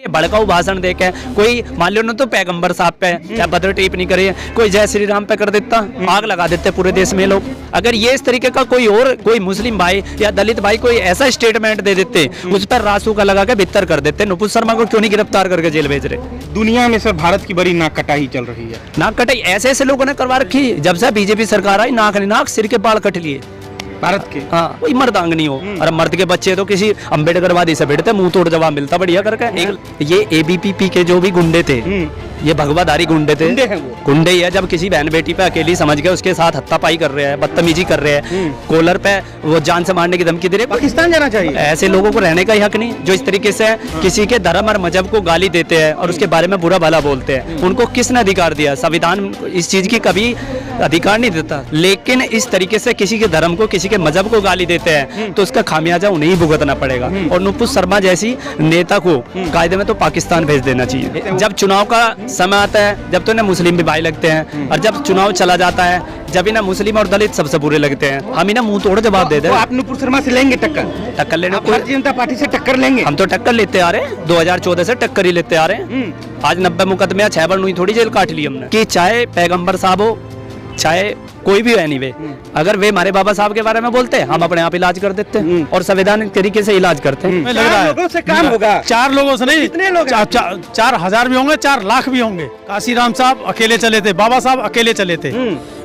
भड़काऊ भाषण देके कोई मान लो ना तो पैगंबर साहब पे या बदर टिप्पणी नहीं करे, कोई जय श्री राम पे कर देता, आग लगा देते पूरे देश में लोग। अगर ये इस तरीके का कोई मुस्लिम भाई या दलित भाई कोई ऐसा स्टेटमेंट दे देते, उस पर रासू का लगा के भित्तर कर देते। नुपुर शर्मा को क्यों नहीं गिरफ्तार करके जेल भेज रहे? दुनिया में सर भारत की बड़ी नाक कटाई चल रही है। नाक कटाई ऐसे ऐसे लोगों ने करवा रखी, जब से बीजेपी सरकार आई नाक सिर के बाल कट लिए भारत के। हाँ, कोई मर्दांगनी हो और मर्द के बच्चे तो किसी अम्बेडकरवादी से बैठते, मुंह तोड़ जवाब मिलता बढ़िया करके। ये एबीपीपी के जो भी गुंडे थे, ये भगवाधारी गुंडे थे, गुंडे ही है। जब किसी बहन बेटी पे अकेली समझ के उसके साथ हत्तापाई कर रहे हैं, बदतमीजी कर रहे हैं, कॉलर पे वो जान से मारने की धमकी दे रहे, पाकिस्तान जाना चाहिए। ऐसे लोगों को रहने का ही हक नहीं, जो इस तरीके से किसी के धर्म और मजहब को गाली देते हैं और उसके बारे में बुरा भला बोलते हैं। उनको किसने अधिकार दिया? संविधान इस चीज की कभी अधिकार नहीं देता, लेकिन इस तरीके से किसी के धर्म को, किसी के मजहब को गाली देते हैं तो उसका खामियाजा उन्हें ही भुगतना पड़ेगा। और नुपुर शर्मा जैसी नेता को कायदे में तो पाकिस्तान भेज देना चाहिए। जब चुनाव का समय आता है, जब तो इन्हें मुस्लिम भी भाई लगते हैं, और जब चुनाव चला जाता है, जब इन्हें मुस्लिम और दलित सबसे बुरे लगते हैं। हम इन्हें मुंह तोड़ जवाब दे दें। तो आप नुपुर शर्मा से लेंगे टक्कर लेने को? भारतीय जनता पार्टी से टक्कर लेंगे? हम तो टक्कर लेते आ रहे हैं, 2014 से टक्कर ही लेते आ रहे हैं। आज 90 मुकदमे 6 बार नहीं थोड़ी जेल काट ली हमने। कि चाहे पैगंबर साहब हो, चाहे कोई भी है, नहीं वे अगर वे हमारे बाबा साहब के बारे में बोलते हैं, हम अपने आप इलाज कर देते हैं और संवैधानिक तरीके से इलाज करते हैं। लग रहा है लोगों से काम होगा। 4 लोगों से नहीं, कितने लोग? 4,000 भी होंगे, 4 लाख भी होंगे। काशीराम साहब अकेले चले थे, बाबा साहब अकेले चले थे,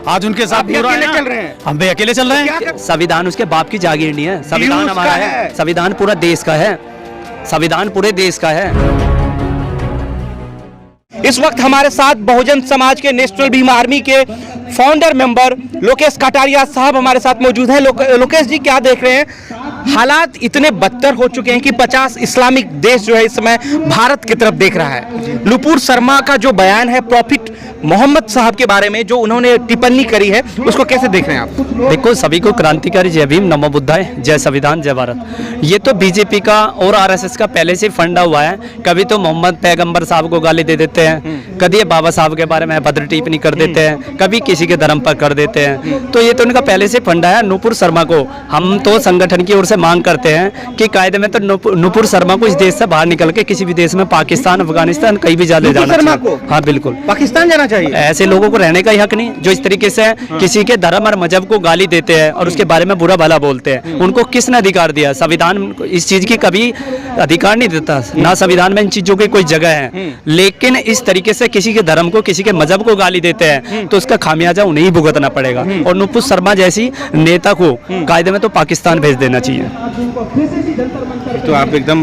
आज उनके साथ अकेले चल रहे हैं। हम भी अकेले चल रहे हैं। संविधान उसके बाप की जागीर नहीं है, संविधान हमारा है, संविधान पूरा देश का है, संविधान पूरे देश का है। इस वक्त हमारे साथ बहुजन समाज के नेशनल भीम आर्मी के फाउंडर मेंबर लोकेश कटारिया साहब हमारे साथ मौजूद हैं। लोकेश जी, क्या देख रहे हैं? हालात इतने बदतर हो चुके हैं कि 50 इस्लामिक देश जो है इस समय भारत की तरफ देख रहा है। नुपुर शर्मा का जो बयान है प्रॉफिट मोहम्मद साहब के बारे में, जो उन्होंने टिप्पणी करी है, उसको कैसे देख रहे हैं आप? देखो, सभी को क्रांतिकारी जय भीम, नमो बुद्धाय, जय संविधान, जय भारत। ये तो बीजेपी का और आरएसएस का पहले से फंडा हुआ है। कभी तो मोहम्मद पैगंबर साहब को गाली दे देते हैं, कभी बाबा साहब के बारे में भद्र टिप्पणी कर देते हैं, कभी किसी के धर्म पर कर देते हैं। तो ये तो उनका पहले से फंडा है। नुपुर शर्मा को हम तो संगठन की ओर से मांग करते हैं कि कायदे में तो नुपुर शर्मा को इस देश से बाहर निकल के किसी भी देश में, पाकिस्तान, अफगानिस्तान, कहीं भी जाना चाहिए। हाँ बिल्कुल, पाकिस्तान जाना चाहिए। ऐसे लोगों को रहने का ही हक नहीं, जो इस तरीके से किसी के धर्म और मजहब को गाली देते हैं और उसके बारे में बुरा भला बोलते हैं। उनको किसने अधिकार दिया? संविधान इस चीज की कभी अधिकार नहीं देता, ना संविधान में इन चीजों की कोई जगह है। लेकिन इस तरीके से किसी के धर्म को, किसी के मजहब को गाली देते हैं तो उसका खामियाजा उन्हें ही भुगतना पड़ेगा। और नुपुर शर्मा जैसी नेता को कायदे में तो पाकिस्तान भेज देना चाहिए। तो आप एकदम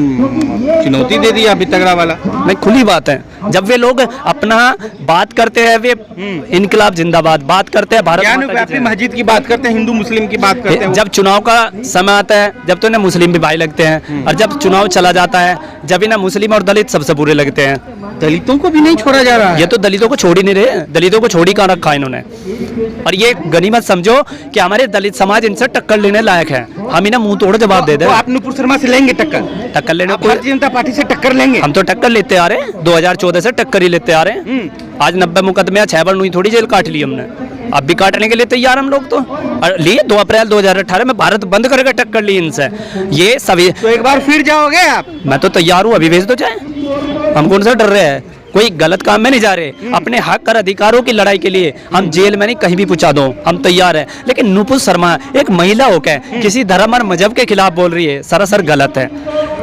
चुनौती दे दी अभी तगड़ा वाला। नहीं, खुली बात है। जब वे लोग अपना बात करते हैं, वे इनकलाब जिंदाबाद बात करते हैं, भारत मस्जिद की बात करते हैं, हिंदू मुस्लिम की बात करते हैं। जब चुनाव का समय आता है, जब तो इन्हें मुस्लिम भी भाई लगते हैं, और जब चुनाव चला जाता है, जब इन्हें मुस्लिम और दलित सबसे बुरे लगते हैं। दलितों को भी नहीं छोड़ा जा रहा है। ये तो दलितों को छोड़ ही नहीं रहे, दलितों को छोड़ ही कहाँ रखा इन्होंने। और ये गनीमत समझो कि हमारे दलित समाज इनसे टक्कर लेने लायक है। हम इन्हें मुंह तोड़ जवाब दे दें। आप नुपुर शर्मा से लेंगे टक्कर लेने को? भारतीय जनता पार्टी से टक्कर लेंगे? हम तो टक्कर लेते आ रहे हैं, 2014 से टक्कर ही लेते आ रहे हैं। आज 90 मुकदमे 6 बार नहीं थोड़ी जेल काट ली हमने, अब भी काटने के लिए तैयार हम लोग। तो लिए 2 अप्रैल 2018 में भारत बंद करके टक्कर ली इनसे। ये सभी तो एक बार फिर जाओगे आप? मैं तो तैयार हूँ, अभी भेज दो चाहे। हम कौन सा डर रहे हैं? कोई गलत काम में नहीं जा रहे, अपने हक और अधिकारों की लड़ाई के लिए हम जेल में नहीं, कहीं भी पहुंचा दो, हम तैयार हैं। लेकिन नुपुर शर्मा एक महिला होकर किसी धर्म और मजहब के खिलाफ बोल रही है, सरासर गलत है।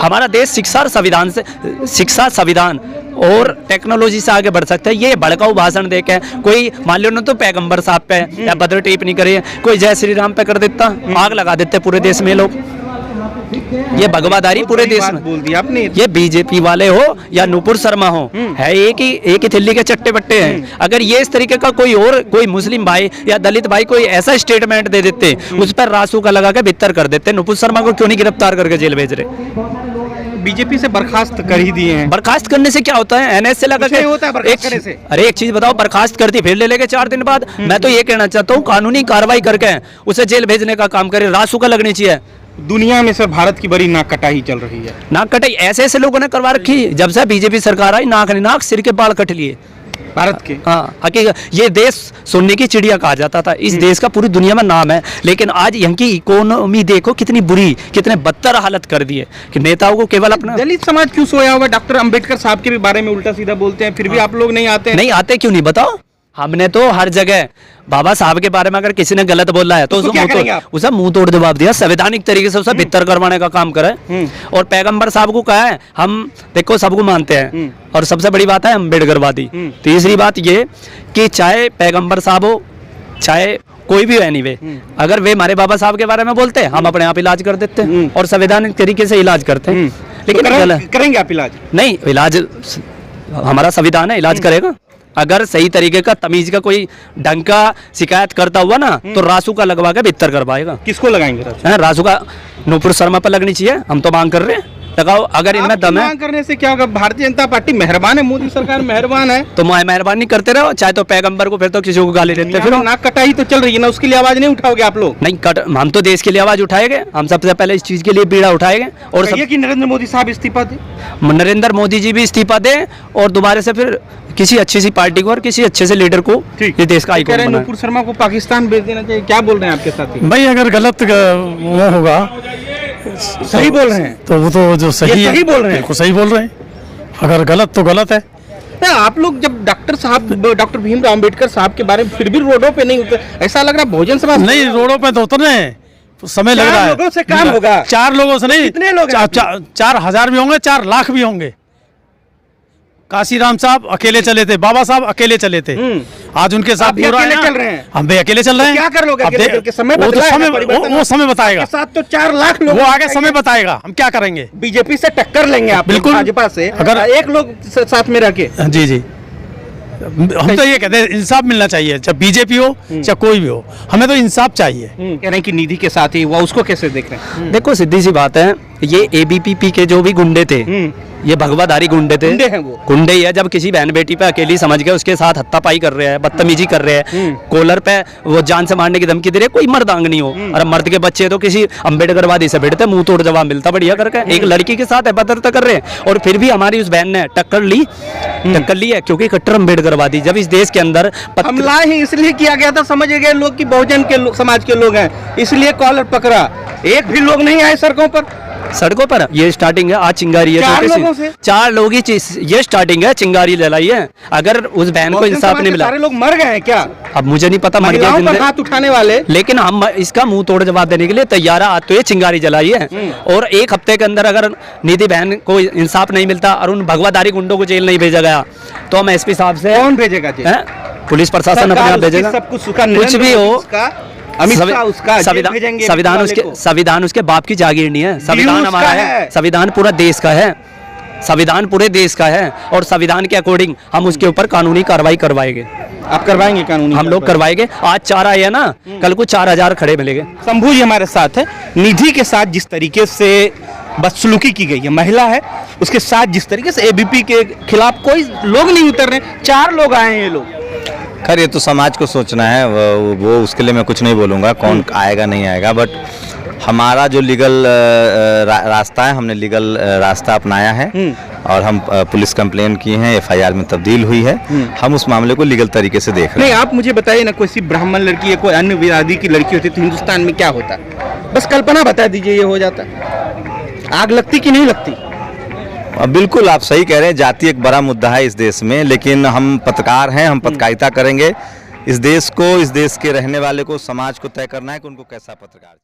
हमारा देश शिक्षा संविधान और टेक्नोलॉजी से आगे बढ़ सकता है। ये भड़काऊ भाषण देके कोई मान लो ना तो पैगंबर साहब पे या बदर टिप्पणी करे, कोई जय श्री राम पे कर देता, आग लगा देते पूरे देश में लोग। ये भगवाधारी पूरे देश में बोल दिया आपने। ये बीजेपी वाले हो या नुपुर शर्मा हो, है एक ही थिल्ली के चट्टे बट्टे हैं। अगर ये इस तरीके का कोई मुस्लिम भाई या दलित भाई कोई ऐसा स्टेटमेंट दे देते, उस पर रासू का लगा के भित्तर कर देते। नुपुर शर्मा को क्यों नहीं गिरफ्तार करके जेल भेज रहे? बीजेपी से बर्खास्त कर ही दिए हैं। बर्खास्त करने से क्या होता है? एनएस से लगा के होता है बर्खास्त करने से। अरे एक चीज बताओ, बर्खास्त करती फिर ले लेके 4 दिन बाद। मैं तो ये कहना चाहता हूँ, कानूनी कार्रवाई करके उसे जेल भेजने का काम करे, रासू का लगनी चाहिए। दुनिया में सर भारत की बड़ी नाक कटाई चल रही है। नाक कटाई ऐसे ऐसे लोगों ने करवा रखी, जब से बीजेपी सरकार आई नाक सिर के बाल कट लिए। भारत के। हाँ, हकीकत ये देश सोने की चिड़िया कहा जाता था। इस देश का पूरी दुनिया में नाम है, लेकिन आज यहाँ की इकोनॉमी देखो कितनी बुरी, कितने बदतर हालत कर दी है कि नेताओं को केवल अपना। दलित समाज क्यों सोया हुआ? डॉक्टर अंबेडकर साहब के भी बारे में उल्टा सीधा बोलते हैं, फिर भी आप लोग नहीं आते हैं। नहीं आते क्यों नहीं बताओ? हमने तो हर जगह बाबा साहब के बारे में अगर किसी ने गलत बोला है तो उसको क्या करेंगे आप? उसे मुंह तोड़ जवाब दिया, संवैधानिक तरीके से उसे भित्तर करवाने का काम करे। और पैगंबर साहब को कहा है हम देखो सबको मानते हैं, और सबसे बड़ी बात है अम्बेडकरवादी। तीसरी बात ये कि चाहे पैगंबर साहब हो चाहे कोई भी एनीवे, अगर वे हमारे बाबा साहब के बारे में बोलते हैं हम अपने आप इलाज कर देते हैं और संवैधानिक तरीके से इलाज करते हैं। लेकिन करेंगे आप इलाज? नहीं, इलाज हमारा संविधान है, इलाज करेगा। अगर सही तरीके का तमीज का कोई ढंग का शिकायत करता हुआ ना तो रासू का लगवा के भीतर करवाएगा। किसको लगाएंगे रासू? रासू का नूपुर शर्मा पर लगनी चाहिए, हम तो मांग कर रहे हैं, लगाओ। अगर इनमें दम है। मांग करने से क्या होगा? भारतीय जनता पार्टी मेहरबान है, मोदी सरकार मेहरबान है, तो मेहरबानी करते रहो, चाहे तो पैगंबर को फिर तो किसी को गाली देते फिर। नाक कटाई तो चल रही है ना, उसके लिए आवाज नहीं उठाओगे आप लोग? नहीं कट, हम तो देश के लिए आवाज उठाएंगे, हम सबसे पहले इस चीज के लिए बीड़ा उठाएंगे। और सब कि नरेंद्र मोदी साहब इस्तीफा दे, नरेंद्र मोदी जी भी इस्तीफा दे और दोबारा से फिर किसी अच्छी सी पार्टी को और किसी अच्छे से लीडर को ये देश का आइकॉन बनाए। नूपुर शर्मा को पाकिस्तान भेज देना चाहिए, क्या बोल रहे हैं आपके साथी? भाई अगर गलत वो होगा, सही बोल रहे हैं तो वो तो जो सही है, सही बोल रहे हैं, बिल्कुल सही बोल रहे हैं। अगर गलत तो गलत है। आप लोग जब डॉक्टर भीमराव अंबेडकर साहब के बारे में फिर भी रोडों पे नहीं उतर, ऐसा लग रहा है बहुजन समाज नहीं, रोडों पे तो उतरने हैं तो समय लग रहा है। लोगों से काम होगा? 4 लोगों से नहीं, कितने लोग? 4,000 भी होंगे, 4 लाख भी होंगे। काशीराम साहब अकेले चले थे, बाबा साहब अकेले चले थे, आज उनके साथ पूरा अकेले चल रहे हैं। हम भी अकेले चल रहे हैं। क्या कर लोगे अकेले चल के? समय वो तो बदला है, समय परिवर्तन वो समय बताएगा। साथ तो 4 लाख लोग, वो आगे समय बताएगा हम क्या करेंगे। बीजेपी से टक्कर लेंगे आप बिल्कुल। भाजपा से, अगर एक लोग साथ में रह के। जी जी, हम तो ये कहते हैं इंसाफ मिलना चाहिए, चाहे बीजेपी हो चाहे कोई भी हो, हमें तो इंसाफ चाहिए। कह रहे हैं कि निधि के साथ ही, वो उसको कैसे देख रहे हैं? देखो सीधी सी बात है, ये एबीपीपी के जो भी गुंडे थे, ये भगवाधारी गुंडे थे, गुंडे हैं वो। गुंडे ही है। जब किसी बहन बेटी पे अकेली समझ के उसके साथ हत्तापाई कर रहे हैं, बदतमीजी कर रहे हैं, कॉलर पे वो जान से मारने की धमकी दे रहे, कोई मर्दांग नहीं हो। और मर्द के बच्चे तो किसी अम्बेडकरवादी से भिड़ते, मुंह तोड़ जवाब मिलता बढ़िया करके। एक लड़की के साथ अभद्रता कर रहे हैं और फिर भी हमारी उस बहन ने टक्कर ली है, क्योंकि कट्टर अम्बेडकरवादी जब इस देश के अंदर हमला ही इसलिए किया गया था, समझ गए लोग कि बहुजन के समाज के लोग हैं, इसलिए कॉलर पकड़ा। एक भी लोग नहीं आए सड़कों पर। ये स्टार्टिंग है, आज चिंगारी है 4 लोगों से। 4 लोग ही ये स्टार्टिंग है, चिंगारी जलाई है। अगर उस बहन को इंसाफ नहीं मिला, सारे लोग मर गए हैं क्या? अब मुझे नहीं पता मर गया पर हाथ उठाने वाले, लेकिन हम इसका मुंह तोड़ जवाब देने के लिए तैयार है। आज तो ये चिंगारी जलाई है और 1 हफ्ते के अंदर अगर निधि बहन को इंसाफ नहीं मिलता और उन भगवाधारी गुंडों को जेल नहीं भेजा गया तो हम एसपी साहब से, कौन भेजेगा जेल? पुलिस प्रशासन अपने आप भेजेगा। सब कुछ कुछ भी हो, संविधान संविधान उसके बाप की जागीर नहीं है। संविधान हमारा है, संविधान पूरा देश का है, संविधान पूरे देश का है और संविधान के अकॉर्डिंग हम उसके ऊपर कानूनी कार्रवाई करवाएंगे। आप करवाएंगे कानूनी? हम लोग करवाएंगे। आज 4 आए हैं ना, कल को 4000 खड़े मिलेंगे। शंभू जी हमारे साथ है। निधि के साथ जिस तरीके से बदसलूकी की गई है, महिला है, उसके साथ जिस तरीके से एबीपी के खिलाफ कोई लोग नहीं उतर रहे, 4 लोग आए हैं ये लोग। खैर ये तो समाज को सोचना है, वो उसके लिए मैं कुछ नहीं बोलूँगा कौन आएगा नहीं आएगा, बट हमारा जो लीगल रास्ता है, हमने लीगल रास्ता अपनाया है और हम पुलिस कंप्लेन की है, एफआईआर में तब्दील हुई है। हम उस मामले को लीगल तरीके से देख रहे हैं। नहीं, आप मुझे बताइए ना, कोई सी ब्राह्मण लड़की या कोई अन्य विरादी की लड़की होती तो हिंदुस्तान में क्या होता? बस कल्पना बता दीजिए, ये हो जाता। आग लगती कि नहीं लगती? बिल्कुल आप सही कह रहे हैं, जाति एक बड़ा मुद्दा है इस देश में, लेकिन हम पत्रकार हैं, हम पत्रकारिता करेंगे। इस देश को, इस देश के रहने वाले को, समाज को तय करना है कि उनको कैसा पत्रकार